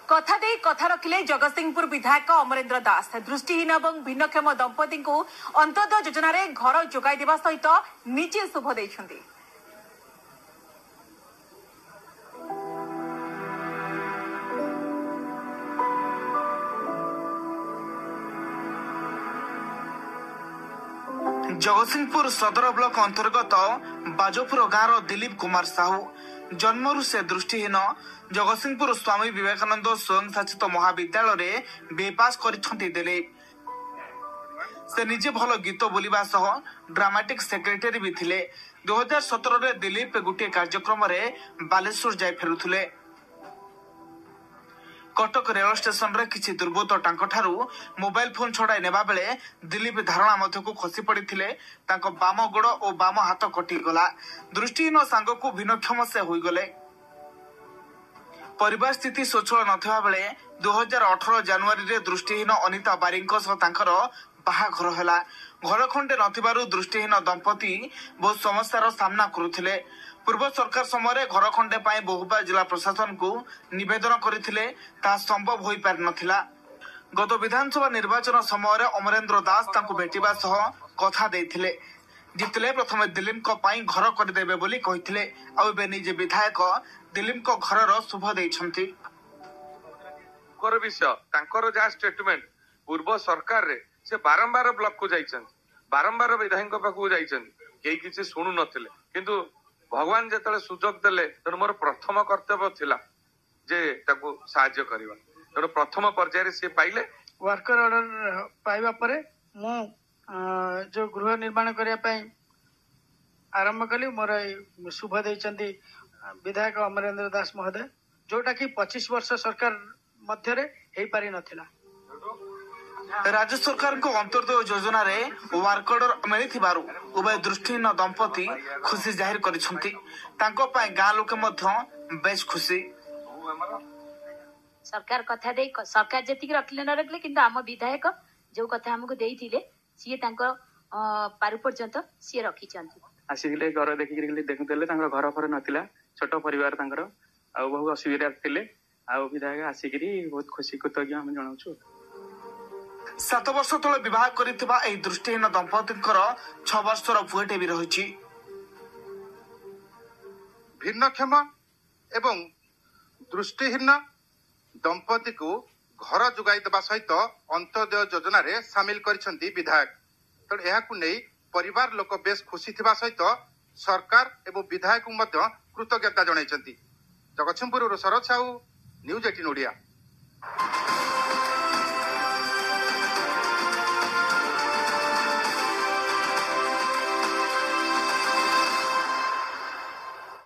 कथा दे कथा रखिले जगतसिंहपुर विधायक अमरेन्द्र दास दृष्टिहीन और भिन्नक्षम दंपति को अंत्योदय योजन घर जोगाई देवा सहित निजे शुभ देइछन्ति। जगतसिंहपुर सदर ब्लॉक अंतर्गत बाजोपुर गाँव दिलीप कुमार साहू जन्मरू से दृष्टिहीन जगतसिंहपुर स्वामी विवेकानंद स्वयं शासित महाविद्यालय बेपास करिसेंति दिलीप। से निजे भल गीत बोलिबा सह ड्रामाटिक सेक्रेटरी भी थिले। 2017 रे दिलीप गोटे कार्यक्रम रे बालेश्वर जाय फेरुथुले। कटक रेल स्टेशन रे किछि दुर्बृत्त टांकठारु मोबाइल फोन छड़ाई नेबा बेले दिलीप धारणा मध्यकु खसी पड़िथिले। तांको बाम गोड़ और बाम हाथ कटि गला। दृष्टिहीन सांग को भिन्नक्षम से होई गले। परिवार स्थिति स्वच्छल नथिबा बेले 2018 जनवरी रे दृष्टिहीन अनिता बारिंको सह तांकर बाहाघर हैला। घर खंडे नथिबारु दृष्टिहीन दंपति बहुत समस्यार सामना करुथिले। पूर्व सरकार समय घर खंडे पाई बहुबार जिला प्रशासन को निवेदन करथिले, ता संभव होई पार नथिला। गत विधानसभा निर्वाचन समय अमरेन्द्र दास तांको भेटिबा सह कथा देथिले। जितले प्रथमे दिलीप को पाई घर करदेबे बोली कहिथिले। आ बे निजे विधायक दिलीप को घरर शुभ देइछन्ति। कर विषय तांकर जा स्टेटमेंट पूर्व सरकार रे से बारंबार ब्लॉक को जाइछन, बारंबार विधायक पाखु जाइछन, केही किछि सुनु नथिले। किंतु भगवान जेतले सुजोग देले तेणु मोर प्रथम कर्तव्य थिला जे ताकू साहाय्य करबा। तेणु प्रथम पर्याय से पाइले वर्कर ऑर्डर पाइबा परे मु जो गृह निर्माण करिया पई आरंभ कली। मोर शुभ देइचंती विधायक अमरेन्द्र दास महोदय, जोटा कि 25 वर्ष सरकार मध्य रे हेई पारि नथिला। राज्य सरकार को अंत्योदय योजना रे वर्क ऑर्डर मिलिथिबारु उभय दृष्टिहीन दंपति खुशी जाहिर करिसंति। तांको पाई गाँ लोके मध्य बेस खुशी। सरकार कथा दे सरकार जति रखले न रखले किंतु आम विधायक जो कथा हमको देइथिले सिए तांको पारु पर्यंत सिए रखिचंती। आसिले घर देखि देखुतले तांको घर पर नथिला, छोट परिवार तांकर आ बहु असुविधा थिले। आ विधायक आसिकरी बहुत खुशी कृतज्ञ हम जणाउछु। 7 वर्ष तले विवाह करितबा एई दृष्टिहीन दंपतिकर 6 वर्षर पुएटे भी रहिछि। भिन्नक्षम एवं दृष्टिहीन दंपति को घर जोगाई देवा सहित अंत्योदय योजना रे शामिल करिसेंती विधायक। तेणु एहाकु नै परिवार लोक बेस खुशी थिबा सहित सरकार एवं विधायक मध्य कृतज्ञता जणाइछंती। जगतसिंहपुर शरद साहू, न्यूज 18 ओडिया।